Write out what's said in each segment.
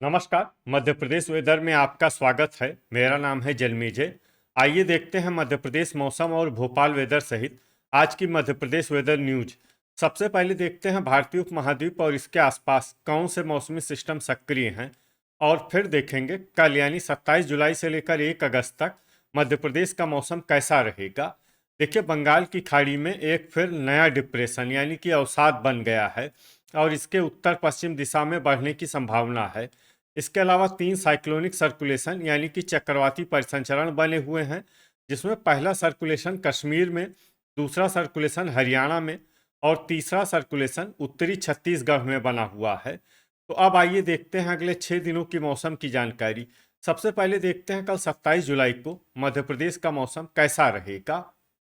नमस्कार। मध्य प्रदेश वेदर में आपका स्वागत है। मेरा नाम है जन्मेजय। आइए देखते हैं मध्य प्रदेश मौसम और भोपाल वेदर सहित आज की मध्य प्रदेश वेदर न्यूज। सबसे पहले देखते हैं भारतीय उपमहाद्वीप और इसके आसपास कौन से मौसमी सिस्टम सक्रिय हैं, और फिर देखेंगे कल यानी 27 जुलाई से लेकर 1 अगस्त तक मध्य प्रदेश का मौसम कैसा रहेगा। देखिए, बंगाल की खाड़ी में एक फिर नया डिप्रेशन यानी कि अवसाद बन गया है और इसके उत्तर पश्चिम दिशा में बढ़ने की संभावना है। इसके अलावा 3 साइक्लोनिक सर्कुलेशन यानी कि चक्रवाती परिसंचरण बने हुए हैं, जिसमें पहला सर्कुलेशन कश्मीर में, दूसरा सर्कुलेशन हरियाणा में और तीसरा सर्कुलेशन उत्तरी छत्तीसगढ़ में बना हुआ है। तो अब आइए देखते हैं अगले 6 दिनों की मौसम की जानकारी। सबसे पहले देखते हैं कल 27 जुलाई को मध्य प्रदेश का मौसम कैसा रहेगा।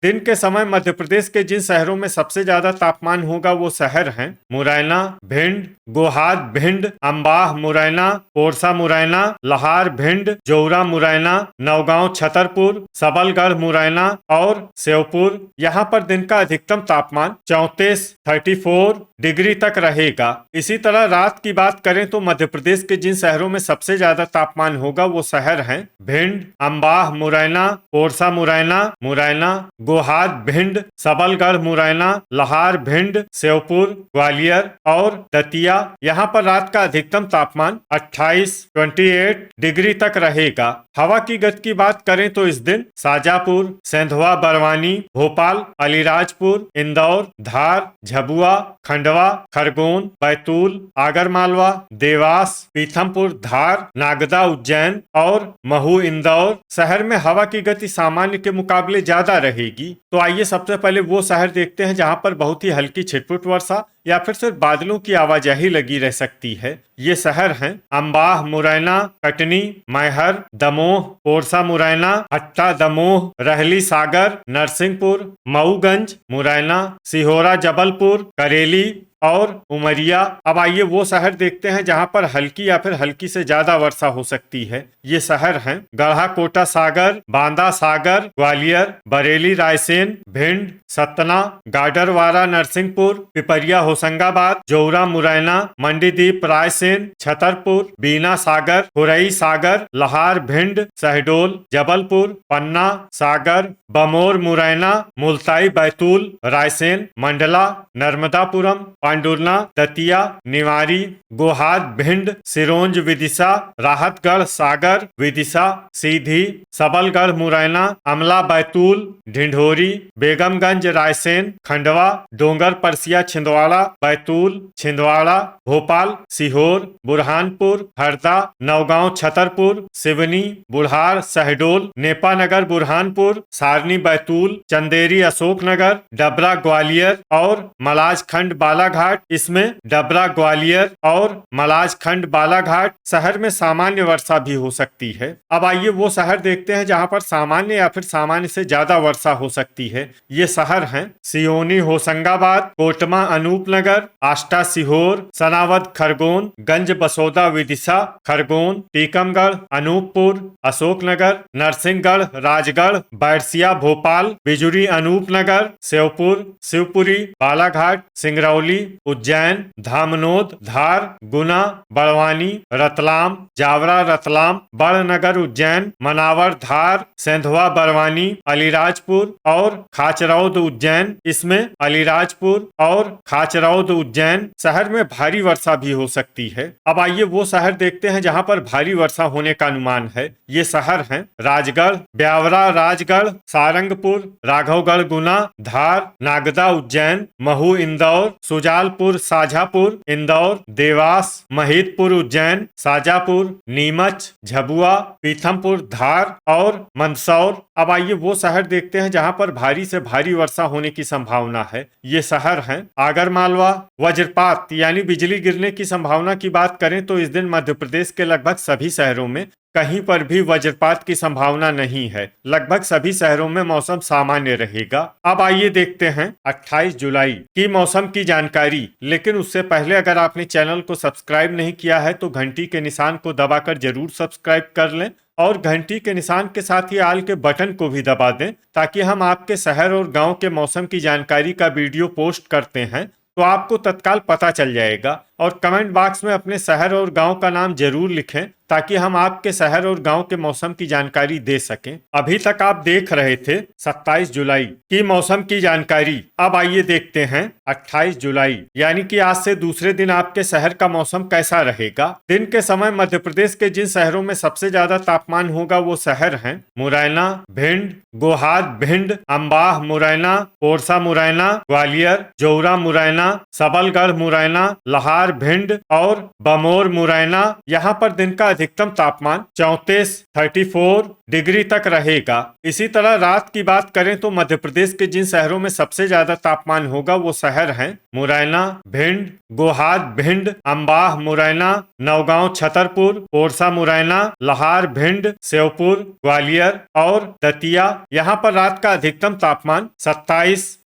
दिन के समय मध्य प्रदेश के जिन शहरों में सबसे ज्यादा तापमान होगा वो शहर हैं मुरैना, भिंड, गोहाद भिंड, अंबाह मुरैना, पोरसा मुरैना, लहार भिंड, जौरा मुरैना, नौगांव छतरपुर, सबलगढ़ मुरैना और श्योपुर। यहाँ पर दिन का अधिकतम तापमान 34 डिग्री तक रहेगा। इसी तरह रात की बात करें तो मध्य प्रदेश के जिन शहरों में सबसे ज्यादा तापमान होगा वो शहर हैं भिंड, अंबाह मुरैना, पोरसा मुरैना, मुरैना, गोहाद भिंड, सबलगढ़ मुरैना, लहार भिंड, श्योपुर, ग्वालियर और दतिया। यहाँ पर रात का अधिकतम तापमान 28 डिग्री तक रहेगा। हवा की गति की बात करें तो इस दिन शाजापुर, सेंधवा बरवानी, भोपाल, अलीराजपुर, इंदौर, धार, झबुआ, खंडवा, खरगोन, बैतूल, आगरमालवा, देवास, पीथमपुर, धार, नागदा, उज्जैन और महू इंदौर शहर में हवा की गति सामान्य के मुकाबले ज्यादा रहेगी। तो आइए सबसे पहले वो शहर देखते हैं जहां पर बहुत ही हल्की छिटपुट वर्षा या फिर सिर्फ बादलों की आवाजाही लगी रह सकती है। ये शहर हैं अंबाह मुरैना, कटनी, मैहर, दमोह, पोरसा मुरैना, हट्टा दमोह, रहली सागर, नरसिंहपुर, मऊगंज मुरैना, सिहोरा जबलपुर, करेली और उमरिया। अब आइए वो शहर देखते हैं जहां पर हल्की या फिर हल्की से ज्यादा वर्षा हो सकती है। ये शहर हैं गढ़ा कोटा सागर, बांदा सागर, ग्वालियर, बरेली रायसेन, भिंड, सतना, गाडरवारा नरसिंहपुर, पिपरिया होशंगाबाद, जौरा मुरैना, मंडीदीप रायसेन, छतरपुर, बीना सागर, खुरई सागर, लहार भिंड, शहडोल, जबलपुर, पन्ना सागर, बमोर मुरैना, मुल्ताई बैतूल रायसेन, मंडला, नर्मदापुरम, पांडुरना, दतिया, निवारी, गोहाद भिंड, सिरोंज विदिशा, राहतगढ़ सागर विदिशा, सीधी, सबलगढ़ मुरैना, अमला बैतूल, ढिंढोरी, बेगमगंज रायसेन, खंडवा, डोंगर परसिया छिंदवाड़ा, बैतूल, छिंदवाड़ा, भोपाल, सीहोर, बुरहानपुर, हरदा, नौगांव छतरपुर, सिवनी, बुढ़ार, शहडोल, नेपानगर बुरहानपुर, सारनी बैतूल, चंदेरी अशोकनगर, डबरा ग्वालियर और मलाजखंड बालाघाट। इसमें डबरा ग्वालियर और मलाजखंड बालाघाट शहर में सामान्य वर्षा भी हो सकती है। अब आइए वो शहर देखते हैं जहां पर सामान्य या फिर सामान्य से ज्यादा वर्षा हो सकती है। ये शहर हैं सियोनी होशंगाबाद, कोटमा अनूपनगर, आष्टा सीहोर, सनावद खरगोन, गंज बसोदा विदिशा खरगोन, टीकमगढ़, अनूपपुर, अशोकनगर, नरसिंहगढ़, राजगढ़, बैरसिया भोपाल, बिजुरी अनूपनगर, श्योपुर, शिवपुरी, बालाघाट, सिंगरौली, उज्जैन, धामनोद, धार, गुना, बड़वानी, रतलाम, जावरा रतलाम, बड़नगर उज्जैन, मनावर धार, सेंधवा बरवानी, अलीराजपुर और खाचरौद उज्जैन। इसमें अलीराजपुर और खाचरौद उज्जैन शहर में भारी वर्षा भी हो सकती है। अब आइए वो शहर देखते हैं जहां पर भारी वर्षा होने का अनुमान है। ये शहर हैं राजगढ़, ब्यावरा राजगढ़, सारंगपुर, राघवगढ़ गुना, धार, नागदा उज्जैन, महू इंदौर, सुजालपुर साझापुर इंदौर, देवास, महिदपुर उज्जैन, साजापुर, नीमच, झबुआ, पीथमपुर धार और मंदसौर। अब आइए वो शहर देखते हैं जहां पर भारी से भारी वर्षा होने की संभावना है। ये शहर हैं आगरमालवा। वज्रपात यानी बिजली गिरने की संभावना की बात करें तो इस दिन मध्य प्रदेश के लगभग सभी शहरों में कहीं पर भी वज्रपात की संभावना नहीं है। लगभग सभी शहरों में मौसम सामान्य रहेगा। अब आइए देखते हैं 28 जुलाई की मौसम की जानकारी। लेकिन उससे पहले अगर आपने चैनल को सब्सक्राइब नहीं किया है तो घंटी के निशान को दबाकर जरूर सब्सक्राइब कर लें और घंटी के निशान के साथ ही आल के बटन को भी दबा दें, ताकि हम आपके शहर और गांव के मौसम की जानकारी का वीडियो पोस्ट करते हैं तो आपको तत्काल पता चल जाएगा। और कमेंट बॉक्स में अपने शहर और गांव का नाम जरूर लिखें ताकि हम आपके शहर और गांव के मौसम की जानकारी दे सकें। अभी तक आप देख रहे थे 27 जुलाई की मौसम की जानकारी। अब आइए देखते हैं 28 जुलाई यानी कि आज से दूसरे दिन आपके शहर का मौसम कैसा रहेगा। दिन के समय मध्य प्रदेश के जिन शहरों में सबसे ज्यादा तापमान होगा वो शहर हैं मुरैना, भिंड, गोहाद भिंड, अम्बाह मुरैना, पोरसा मुरैना, ग्वालियर, जौरा मुरैना, सबलगढ़ मुरैना, लहार भिंड और बमोर मुरैना। यहाँ पर दिन का अधिकतम तापमान 34 डिग्री तक रहेगा। इसी तरह रात की बात करें तो मध्य प्रदेश के जिन शहरों में सबसे ज्यादा तापमान होगा वो शहर हैं मुरैना, भिंड, गोहाद भिंड, अम्बाह मुरैना, नौगांव छतरपुर, पोरसा मुरैना, लहार भिंड, श्योपुर, ग्वालियर और दतिया। यहाँ पर रात का अधिकतम तापमान 27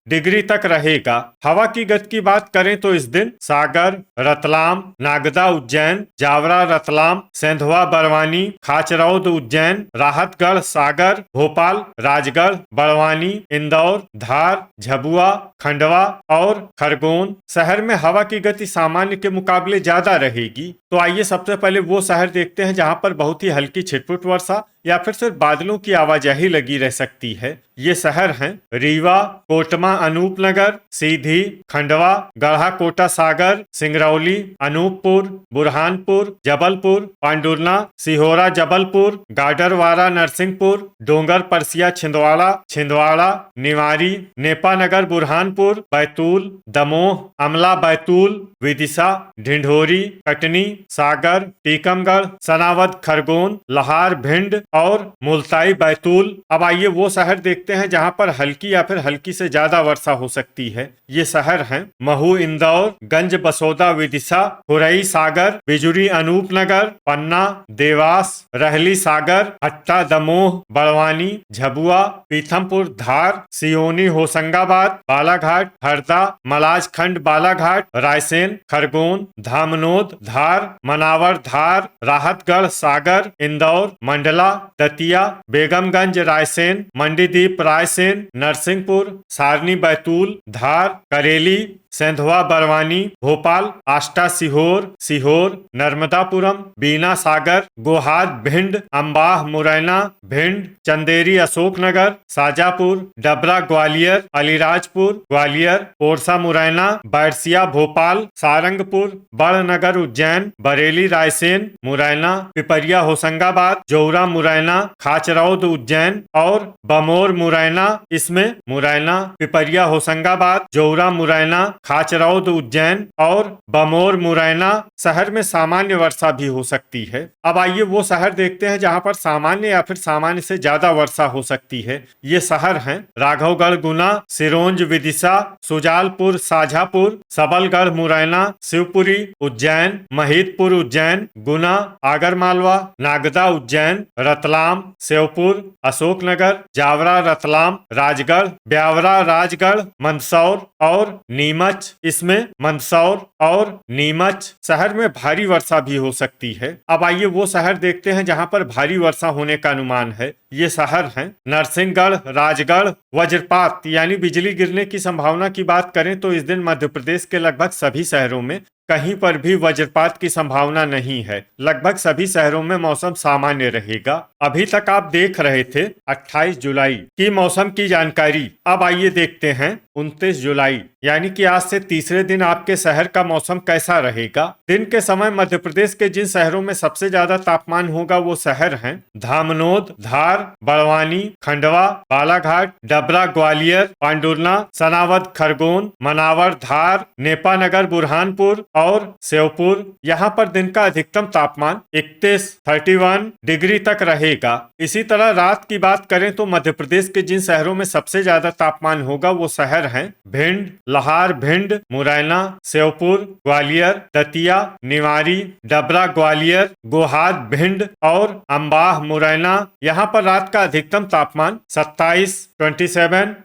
डिग्री तक रहेगा। हवा की गति की बात करें तो इस दिन सागर, रतलाम, नागदा उज्जैन, जावरा रतलाम, सेंधवा बड़वानी, खाचरौद उज्जैन, राहतगढ़ सागर, भोपाल, राजगढ़, बड़वानी, इंदौर, धार, झबुआ, खंडवा और खरगोन शहर में हवा की गति सामान्य के मुकाबले ज्यादा रहेगी। तो आइए सबसे पहले वो शहर देखते हैं जहां पर बहुत ही हल्की छिटपुट वर्षा या फिर सिर्फ बादलों की आवाजाही लगी रह सकती है। ये शहर हैं रीवा, कोटमा अनूपनगर, सीधी, खंडवा, गढ़ा कोटा सागर, सिंगरौली, अनूपपुर, बुरहानपुर, जबलपुर, पांडुरना, सिहोरा जबलपुर, गाडरवारा नरसिंहपुर, डोंगर परसिया छिंदवाड़ा, निवारी, नेपानगर बुरहानपुर, बैतूल, दमोह, अमला बैतूल, विदिशा, ढिंढोरी, कटनी, सागर, टीकमगढ़, सनावद खरगोन, लहार भिंड और मुल्ताई बैतूल। अब आइए वो शहर देखते हैं जहां पर हल्की या फिर हल्की से ज्यादा वर्षा हो सकती है। ये शहर हैं महू इंदौर, गंज बसोदा विदिशा, हुरई सागर, बिजुरी अनूपनगर, पन्ना, देवास, रहली सागर, हट्टा दमोह, बड़वानी, झबुआ, पीथमपुर धार, सियोनी होशंगाबाद, बालाघाट, हरदा, मलाजखंड बालाघाट, रायसेन, खरगोन, धामनोद धार, मनावर धार, राहतगढ़ सागर, इंदौर, मंडला, दतिया, बेगमगंज रायसेन, मंडीदीप रायसेन, नरसिंहपुर, सारनी बैतूल, धार, करेली, सेंधवा बड़वानी, भोपाल, आष्टा सीहोर, नर्मदापुरम, बीना सागर, गोहाद भिंड, अम्बाह मुरैना, भिंड, चंदेरी अशोकनगर, शाजापुर, डबरा ग्वालियर, अलीराजपुर ग्वालियर, पोरसा मुरैना, बैरसिया भोपाल, सारंगपुर, बड़नगर उज्जैन, बरेली रायसेन, मुरैना, पिपरिया होशंगाबाद, जौरा मुरैना, खाचरौद उज्जैन और बमोर मुरैना। इसमें मुरैना, पिपरिया होशंगाबाद, जौरा मुरैना, खाचरौद उज्जैन और बमोर मुरैना शहर में सामान्य वर्षा भी हो सकती है। अब आइए वो शहर देखते हैं जहां पर सामान्य या फिर सामान्य से ज्यादा वर्षा हो सकती है। ये शहर हैं राघवगढ़ गुना, सिरोंज विदिशा, सुजालपुर साझापुर, सबलगढ़ मुरैना, शिवपुरी उज्जैन, महिदपुर उज्जैन, गुना, आगरमालवा, नागदा उज्जैन, रतलाम, श्योपुर, अशोकनगर, जावरा रतलाम, राजगढ़, ब्यावरा राजगढ़, मंदसौर और नीमच। इसमें मंदसौर और नीमच शहर में भारी वर्षा भी हो सकती है। अब आइए वो शहर देखते हैं जहां पर भारी वर्षा होने का अनुमान है। ये शहर हैं नरसिंहगढ़, राजगढ़। वज्रपात यानी बिजली गिरने की संभावना की बात करें तो इस दिन मध्य प्रदेश के लगभग सभी शहरों में कहीं पर भी वज्रपात की संभावना नहीं है। लगभग सभी शहरों में मौसम सामान्य रहेगा। अभी तक आप देख रहे थे 28 जुलाई की मौसम की जानकारी। अब आइए देखते हैं 29 जुलाई यानी कि आज से तीसरे दिन आपके शहर का मौसम कैसा रहेगा। दिन के समय मध्य प्रदेश के जिन शहरों में सबसे ज्यादा तापमान होगा वो शहर हैं धामनोद, धार, बड़वानी, खंडवा, बालाघाट, डबरा ग्वालियर, पांडुरना, सनावद खरगोन, मनावर धार, नेपानगर बुरहानपुर और श्योपुर। यहाँ पर दिन का अधिकतम तापमान 31 डिग्री तक रहेगा। इसी तरह रात की बात करें तो मध्य प्रदेश के जिन शहरों में सबसे ज्यादा तापमान होगा वो शहर हैं भिंड, लहार भिंड, मुरैना, श्योपुर, ग्वालियर, दतिया, निवारी, डबरा ग्वालियर, गोहाद भिंड और अम्बाह मुरैना। यहाँ पर रात का अधिकतम तापमान 27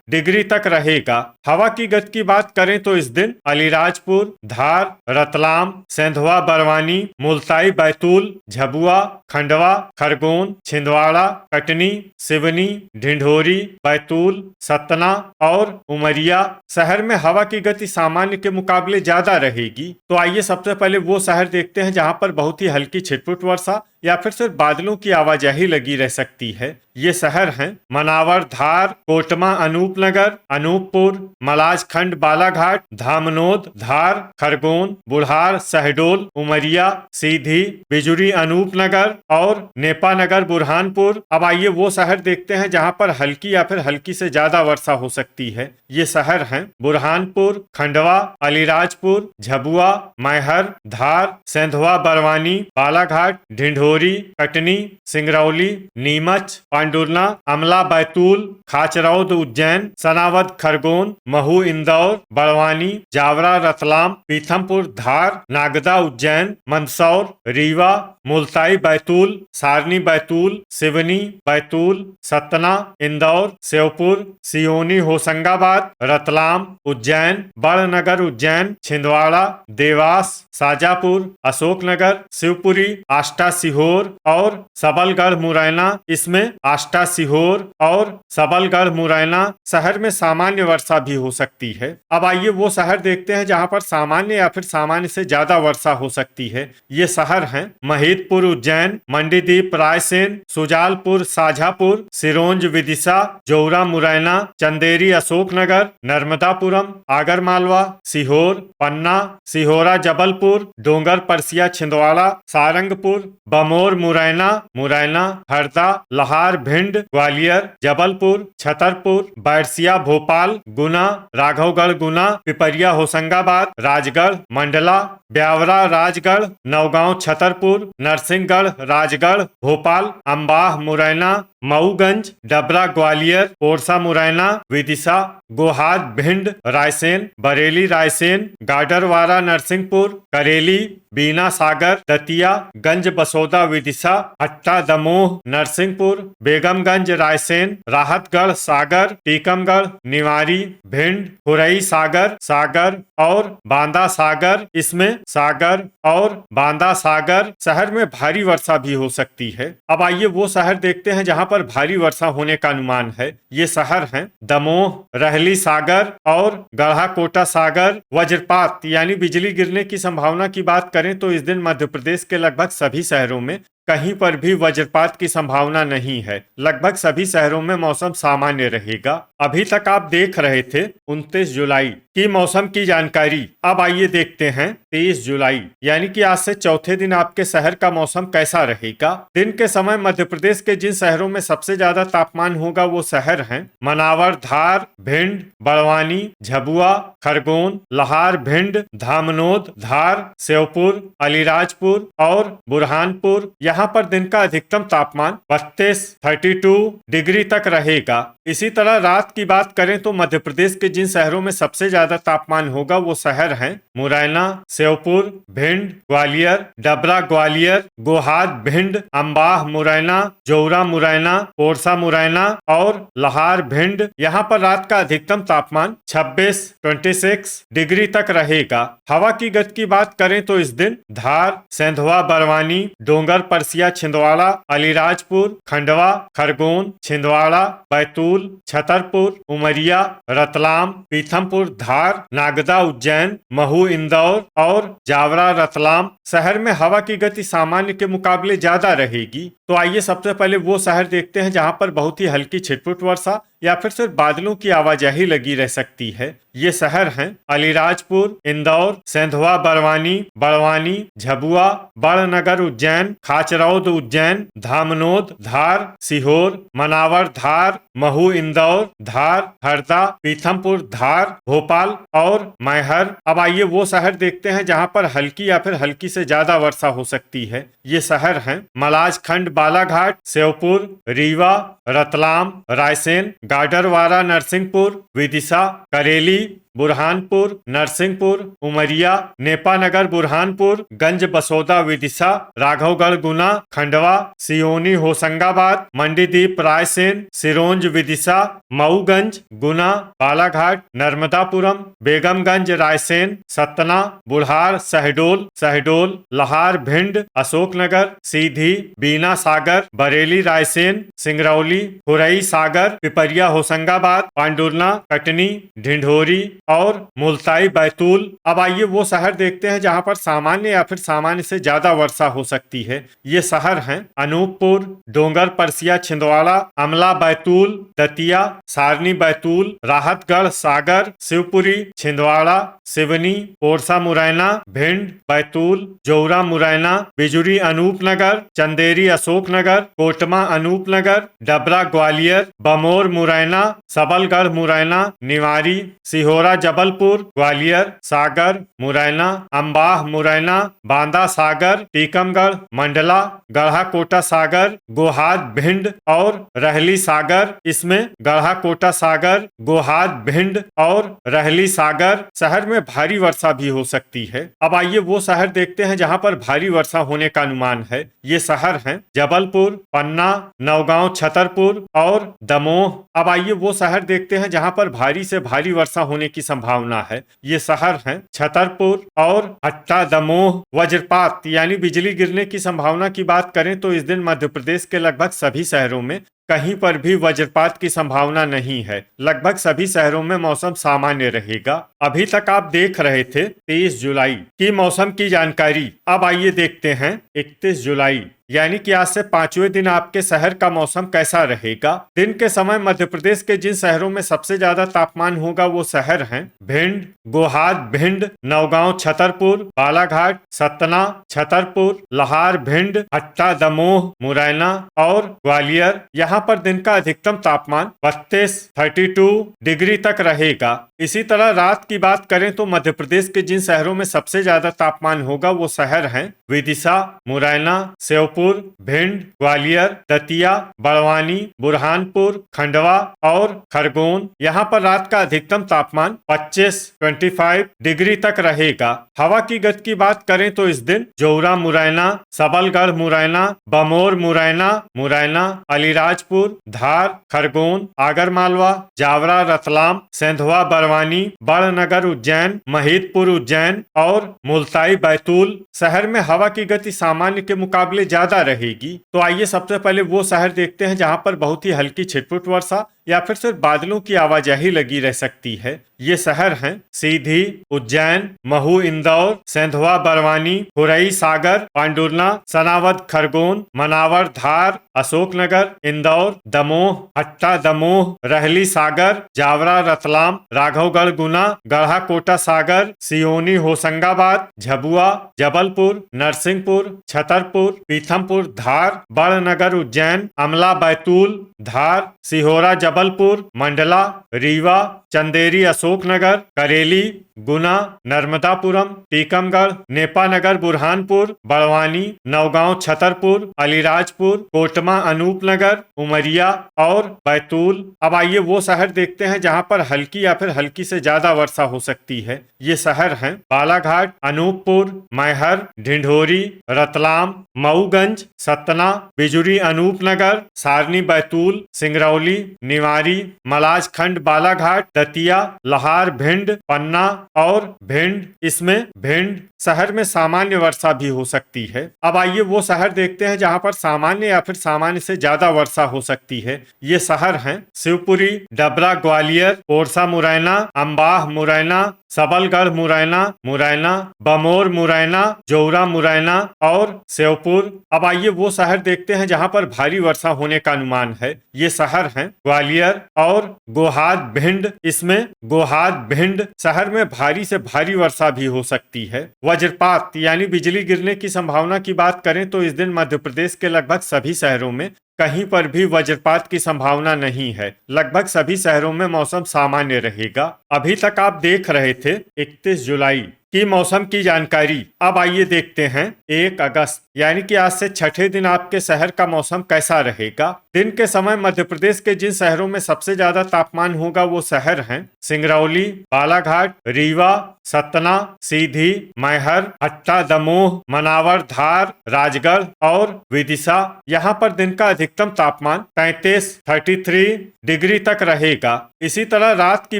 डिग्री तक रहेगा। हवा की गति की बात करें तो इस दिन अलीराजपुर, धार, रतलाम, सेंधवा बरवानी, मुल्ताई बैतूल, झबुआ, खंडवा, खरगोन, छिंदवाड़ा, कटनी, सिवनी, ढिंढोरी, बैतूल, सतना और उमरिया शहर में हवा की गति सामान्य के मुकाबले ज्यादा रहेगी। तो आइए सबसे पहले वो शहर देखते हैं जहां पर बहुत ही हल्की छिटपुट वर्षा या फिर सिर्फ बादलों की आवाजाही लगी रह सकती है। ये शहर हैं मनावर, धार, कोटमा, अनूपनगर, अनूपपुर, मलाजखंड, बालाघाट, धामनोद, धार, खरगोन, बुढ़ार, शहडोल, उमरिया, सीधी, बिजुरी, अनूपनगर और नेपानगर, बुरहानपुर। अब आइए वो शहर देखते हैं जहां पर हल्की या फिर हल्की से ज्यादा वर्षा हो सकती है। ये शहर हैं बुरहानपुर, खंडवा, अलीराजपुर, झबुआ, मैहर, धार, सेंधवा बरवानी, बालाघाट, ढिंढोरी, कटनी, सिंगरौली, नीमच, पांडुरना, अमला, बैतूल, खाचरौद, उज्जैन, सनावद, खरगोन, महू, इंदौर, बड़वानी, जावरा, रतलाम, पीथमपुर, धार, नागदा, उज्जैन, मंदसौर, रीवा, मुल्ताई, बैतूल, सारनी, बैतूल, सिवनी, बैतूल, सतना, इंदौर, श्योपुर, सियोनी, होशंगाबाद, रतलाम, उज्जैन, बड़नगर, उज्जैन, छिंदवाड़ा, देवास, शाजापुर, अशोकनगर, शिवपुरी, आष्टा, सीहोर और सबलगढ़, मुरैना। इसमें आष्टा, सीहोर और सबलगढ़, मुरैना शहर में सामान्य वर्षा भी हो सकती है। अब आइए वो शहर देखते हैं जहां पर सामान्य या फिर सामान्य से ज्यादा वर्षा हो सकती है। ये शहर हैं महिदपुर, उज्जैन, मंडीदीप, रायसेन, सुजालपुर, साझापुर, सिरोंज, विदिशा, जौरा, मुरैना, चंदेरी, अशोकनगर, नर्मदापुरम, आगरमालवा, सीहोर, पन्ना, सिहोरा, जबलपुर, डोंगर परसिया, छिंदवाड़ा, सारंगपुर, बमोर, मुरैना, मुरैना, हरदा, लहार, भिंड, ग्वालियर, जबलपुर, छतरपुर, बैरसिया, भोपाल, गुना, राघवगढ़, गुना, पिपरिया, होशंगाबाद, राजगढ़, मंडला, ब्यावरा, राजगढ़, नौगांव, छतरपुर, नरसिंहगढ़, राजगढ़, भोपाल, अम्बाह, मुरैना, मऊगंज, डबरा, ग्वालियर, पोरसा, मुरैना, विदिशा, गोहाद, भिंड, रायसेन, बरेली, रायसेन, गाडरवारा, नरसिंहपुर, करेली, बीना, सागर, दतिया, गंज, बसोदा, विदिशा, हट्टा, दमोह, नरसिंहपुर, बेगमगंज, रायसेन, राहतगढ़, सागर, टीकमगढ़, निवारी, भिंड, खुरई, सागर, सागर और बांदा सागर। इसमें सागर और बांदा सागर शहर में भारी वर्षा भी हो सकती है। अब आइए वो शहर देखते हैं जहां पर भारी वर्षा होने का अनुमान है। ये शहर हैं दमोह, रहली, सागर और गढ़ा कोटा सागर। वज्रपात यानी बिजली गिरने की संभावना की बात करें तो इस दिन मध्य प्रदेश के लगभग सभी शहरों में कहीं पर भी वज्रपात की संभावना नहीं है। लगभग सभी शहरों में मौसम सामान्य रहेगा। अभी तक आप देख रहे थे 29 जुलाई की मौसम की जानकारी। अब आइए देखते हैं 23 जुलाई यानी कि आज से चौथे दिन आपके शहर का मौसम कैसा रहेगा। दिन के समय मध्य प्रदेश के जिन शहरों में सबसे ज्यादा तापमान होगा वो शहर हैं मनावर, धार, भिंड, बड़वानी, झबुआ, खरगोन, लहार, भिंड, धामनोद, धार, श्योपुर, अलीराजपुर और बुरहानपुर। यहाँ पर दिन का अधिकतम तापमान 32 डिग्री तक रहेगा। इसी तरह रात की बात करें तो मध्य प्रदेश के जिन शहरों में सबसे ज्यादा तापमान होगा वो शहर हैं मुरैना, श्योपुर, भिंड, ग्वालियर, डबरा, ग्वालियर, गोहाद, भिंड, अम्बाह, मुरैना, जौरा, मुरैना, पोरसा, मुरैना और लहार, भिंड। यहाँ पर रात का अधिकतम तापमान 26 डिग्री तक रहेगा। हवा की गति की बात करें तो इस दिन धार, सेंधवा, बरवानी, डोंगर परसिया, छिंदवाड़ा, अलीराजपुर, खंडवा, खरगोन, छिंदवाड़ा, बैतूल, छतरपुर, उमरिया, रतलाम, पीथमपुर, धार, नागदा, उज्जैन, महू, इंदौर और जावरा, रतलाम शहर में हवा की गति सामान्य के मुकाबले ज्यादा रहेगी। तो आइए सबसे पहले वो शहर देखते हैं जहां पर बहुत ही हल्की छिटपुट वर्षा या फिर सिर्फ बादलों की आवाजाही लगी रह सकती है। ये शहर हैं अलीराजपुर, इंदौर, सेंधवा, बरवानी, बड़वानी, झबुआ, बड़नगर, उज्जैन, खाचरौद, उज्जैन, धामनोद, धार, सीहोर, मनावर, धार, महू, इंदौर, धार, हरदा, पीथमपुर, धार, भोपाल और मैहर। अब आइए वो शहर देखते हैं जहां पर हल्की या फिर हल्की से ज्यादा वर्षा हो सकती है। ये शहर हैं मलाजखंड, बालाघाट, श्योपुर, रीवा, रतलाम, रायसेन, गाडरवारा, नरसिंहपुर, विदिशा, करेली, बुरहानपुर, नरसिंहपुर, उमरिया, नेपानगर बुरहानपुर, गंज बसोदा विदिशा, राघवगढ़ गुना, खंडवा, सियोनी होशंगाबाद, मंडीदीप रायसेन, सिरोंज विदिशा, मऊगंज गुना, बालाघाट, नर्मदापुरम, बेगमगंज रायसेन, सतना, बुढ़ार, शहडोल, लहार भिंड, अशोकनगर, सीधी, बीना सागर, बरेली रायसेन, सिंगरौली, हुरई सागर, पिपरिया होशंगाबाद, पांडुरना, कटनी, ढिंढोरी और मुल्ताई बैतूल। अब आइए वो शहर देखते हैं जहां पर सामान्य या फिर सामान्य से ज्यादा वर्षा हो सकती है। ये शहर हैं अनूपपुर, डोंगर परसिया छिंदवाड़ा, अमला बैतूल, दतिया, सारनी बैतूल, राहतगढ़ सागर, शिवपुरी, छिंदवाड़ा, सिवनी, पोरसा मुरैना, भिंड, बैतूल, जौरा मुरैना, बिजुरी अनूपनगर, चंदेरी अशोकनगर, कोटमा अनूपनगर, डबरा ग्वालियर, बमोर मुरैना, सबलगढ़ मुरैना, निवारी, सिहोरा जबलपुर, ग्वालियर, सागर मुरैना, अम्बाह मुरैना, बांदा सागर, टीकमगढ़, मंडला, गढ़ा कोटा सागर, गोहाद भिंड और रहली सागर। इसमें गढ़ा कोटा सागर, गोहाद भिंड और रहली सागर शहर में भारी वर्षा भी हो सकती है। अब आइए वो शहर देखते हैं जहां पर भारी वर्षा होने का अनुमान है। ये शहर हैं जबलपुर, पन्ना, नौगांव, छतरपुर और दमोह। अब आइए वो शहर देखते हैं जहां पर भारी से भारी वर्षा होने की संभावना है। ये शहर हैं छतरपुर और हट्टा। दमोह वज्रपात यानी बिजली गिरने की संभावना की बात करें तो इस दिन मध्य प्रदेश के लगभग सभी शहरों में कहीं पर भी वज्रपात की संभावना नहीं है। लगभग सभी शहरों में मौसम सामान्य रहेगा। अभी तक आप देख रहे थे 23 जुलाई की मौसम की जानकारी। अब आइए देखते हैं 31 जुलाई यानी कि आज से 5वें दिन आपके शहर का मौसम कैसा रहेगा। दिन के समय मध्य प्रदेश के जिन शहरों में सबसे ज्यादा तापमान होगा वो शहर हैं भिंड, गोहाद भिंड, नौगांव छतरपुर, बालाघाट, सतना, छतरपुर, लहार भिंड, हट्टा दमोह, मुरैना और ग्वालियर। यहाँ पर दिन का अधिकतम तापमान 32 डिग्री तक रहेगा। इसी तरह रात की बात करें तो मध्य प्रदेश के जिन शहरों में सबसे ज्यादा तापमान होगा वो शहर हैं विदिशा, मुरैना, श्योपुर, भिंड, ग्वालियर, दतिया, बड़वानी, बुरहानपुर, खंडवा और खरगोन। यहाँ पर रात का अधिकतम तापमान 25 डिग्री तक रहेगा। हवा की गति की बात करें तो इस दिन जौरा मुरैना, सबलगढ़ मुरैना, बमोर मुरैना, अलीराजपुर, धार, खरगोन, आगरमालवा, जावरा, रतलाम, सेंधवा, बड़वानी, बड़नगर उज्जैन, महिदपुर उज्जैन और मुल्ताई बैतूल शहर में हवा की गति सामान्य के मुकाबले ज्यादा रहेगी। तो आइए सबसे पहले वो शहर देखते हैं जहां पर बहुत ही हल्की छिटपुट वर्षा या फिर सिर्फ बादलों की आवाजाही लगी रह सकती है। ये शहर हैं सीधी, उज्जैन, महू, इंदौर, सेंधवा, बड़वानी, हुरई सागर, पांडुरना, सनावद, खरगोन, मनावर, धार, अशोकनगर, इंदौर, दमोह, हट्टा दमोह, रहली सागर, जावरा, रतलाम, राघवगढ़ गुना, गढ़ा कोटा सागर, सियोनी होशंगाबाद, झबुआ, जबलपुर, नरसिंहपुर, छतरपुर, पीथमपुर, धार, बड़नगर उज्जैन, अमला बैतूल, धार, सिहोरा जबलपुर, मंडला, रीवा, चंदेरी अशोकनगर, करेली, गुना, नर्मदापुरम, टीकमगढ़, नेपानगर बुरहानपुर, बड़वानी, नौगांव छतरपुर, अलीराजपुर, कोटमा अनूपनगर, उमरिया और बैतूल। अब आइए वो शहर देखते हैं जहां पर हल्की या फिर हल्की से ज्यादा वर्षा हो सकती है। ये शहर हैं बालाघाट, अनूपपुर, मैहर, ढिंढोरी, रतलाम, मऊगंज, सतना, बिजुरी अनूपनगर, सारनी बैतूल, सिंगरौली, निवारी, मलाजखंड बालाघाट, दतिया, लहार भिंड, पन्ना और भिंड। इसमें भिंड शहर में सामान्य वर्षा भी हो सकती है। अब आइए वो शहर देखते हैं जहां पर सामान्य या फिर सामान्य से ज्यादा वर्षा हो सकती है। ये शहर हैं शिवपुरी, डबरा ग्वालियर, पोरसा मुरैना, अम्बाह मुरैना, सबलगढ़ मुरैना, बमोर मुरैना, जौरा मुरैना और श्योपुर। अब आइए वो शहर देखते हैं जहां पर भारी वर्षा होने का अनुमान है। ये शहर हैं ग्वालियर और गोहाद भिंड। इसमें गोहाद भिंड शहर में भारी से भारी वर्षा भी हो सकती है। वज्रपात यानी बिजली गिरने की संभावना की बात करें तो इस दिन मध्य प्रदेश के लगभग सभी शहरों में कहीं पर भी वज्रपात की संभावना नहीं है। लगभग सभी शहरों में मौसम सामान्य रहेगा। अभी तक आप देख रहे थे 31 जुलाई की मौसम की जानकारी। अब आइए देखते हैं 1 अगस्त यानी कि आज से छठे दिन आपके शहर का मौसम कैसा रहेगा। दिन के समय मध्य प्रदेश के जिन शहरों में सबसे ज्यादा तापमान होगा वो शहर हैं सिंगरौली, बालाघाट, रीवा, सतना, सीधी, मैहर, हट्टा, दमोह, मनावर, धार, राजगढ़ और विदिशा। यहाँ पर दिन का अधिकतम तापमान 33 डिग्री तक रहेगा। इसी तरह रात की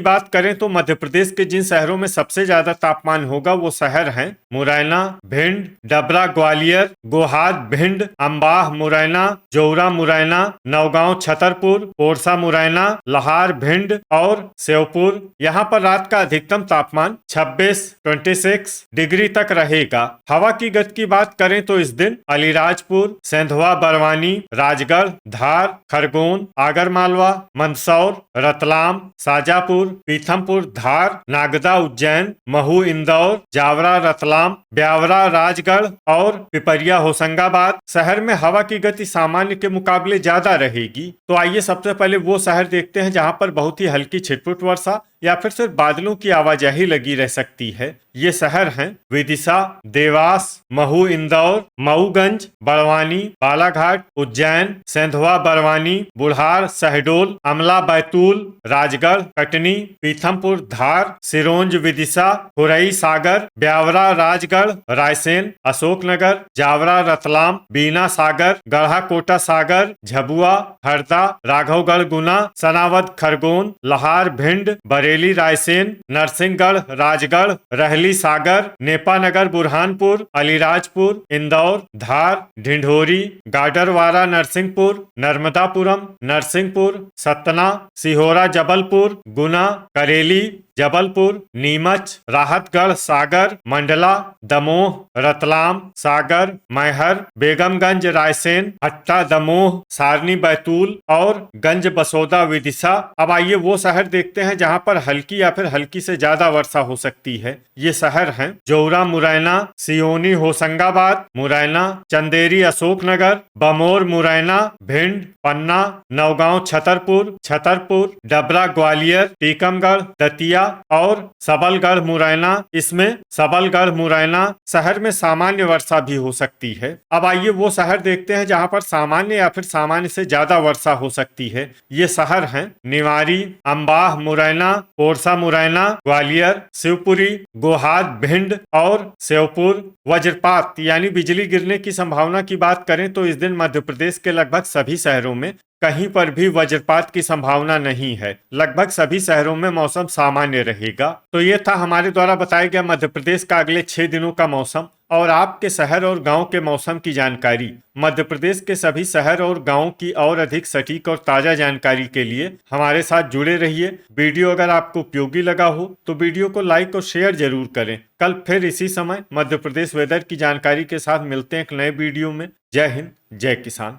बात करें तो मध्य प्रदेश के जिन शहरों में सबसे ज्यादा तापमान होगा वो शहर हैं मुरैना, भिंड, डबरा, ग्वालियर, गोहाद, भिंड, अम्बाह, मुरैना, जौरा, मुरैना, नौगांव, छतरपुर, पोरसा, मुरैना, लहार, भिंड और श्योपुर। यहाँ पर रात का अधिकतम तापमान 26 डिग्री तक रहेगा। हवा की गति की बात करें तो इस दिन अलीराजपुर, सेंधवा, बरवानी, राजगढ़, धार, खरगोन, आगरमालवा, मंदसौर, रतलाम, शाजापुर, पीथमपुर, धार, नागदा, उज्जैन, महू, इंदौर, जावरा, रतलाम, ब्यावरा, राजगढ़ और पिपरिया, होशंगाबाद शहर में हवा की गति सामान्य के मुकाबले ज्यादा रहेगी। तो आइए सबसे पहले वो शहर देखते हैं जहां पर बहुत ही हल्की छिटपुट वर्षा या फिर सिर्फ बादलों की आवाजाही लगी रह सकती है। ये शहर हैं विदिशा, देवास, महू, इंदौर, मऊगंज, बड़वानी, बालाघाट, उज्जैन, सेंधवा, बरवानी, बुढ़ार, शहडोल, अमला, बैतूल, राजगढ़, कटनी, पीथमपुर, धार, सिरोंज, विदिशा, खुरई, सागर, ब्यावरा, राजगढ़, रायसेन, अशोकनगर, जावरा, रतलाम, बीना, सागर, गढ़ा, कोटा, सागर, झबुआ, हरदा, राघवगढ़, गुना, सनावद, खरगोन, लहार, भिंड, बरेली, रायसेन, नरसिंहगढ़, राजगढ़, रहली, सागर, नेपानगर, बुरहानपुर, अलीराजपुर, इंदौर, धार, ढिंढोरी, गाडरवारा, नरसिंहपुर, नर्मदापुरम, नरसिंहपुर, सतना, सिहोरा, जबलपुर, गुना, करेली, जबलपुर, नीमच, राहतगढ़, सागर, मंडला, दमोह, रतलाम, सागर, मैहर, बेगमगंज, रायसेन, हट्टा, दमोह, सारनी, बैतूल और गंज बसोदा, विदिशा। अब आइए वो शहर देखते हैं जहां पर हल्की या फिर हल्की से ज्यादा वर्षा हो सकती है। ये शहर हैं जौरा, मुरैना, सियोनी, होशंगाबाद, मुरैना, चंदेरी, अशोकनगर, बमोर, मुरैना, भिंड, पन्ना, नौगांव, छतरपुर, डबरा, ग्वालियर, टीकमगढ़, दतिया और सबलगढ़, मुरैना। इसमें सबलगढ़, मुरैना शहर में सामान्य वर्षा भी हो सकती है। अब आइए वो शहर देखते हैं जहां पर सामान्य या फिर सामान्य से ज्यादा वर्षा हो सकती है। ये शहर हैं निवारी, अम्बाह, मुरैना, पोरसा, मुरैना, ग्वालियर, शिवपुरी, गोहाद, भिंड और श्योपुर। वज्रपात यानी बिजली गिरने की संभावना की बात करें तो इस दिन मध्य प्रदेश के लगभग सभी शहरों में कहीं पर भी वज्रपात की संभावना नहीं है। लगभग सभी शहरों में मौसम सामान्य रहेगा। तो ये था हमारे द्वारा बताया गया मध्य प्रदेश का अगले 6 दिनों का मौसम और आपके शहर और गांव के मौसम की जानकारी। मध्य प्रदेश के सभी शहर और गांव की और अधिक सटीक और ताजा जानकारी के लिए हमारे साथ जुड़े रहिए। वीडियो अगर आपको उपयोगी लगा हो तो वीडियो को लाइक और शेयर जरूर करें। कल फिर इसी समय मध्य प्रदेश वेदर की जानकारी के साथ मिलते हैं एक नए वीडियो में। जय हिंद, जय किसान।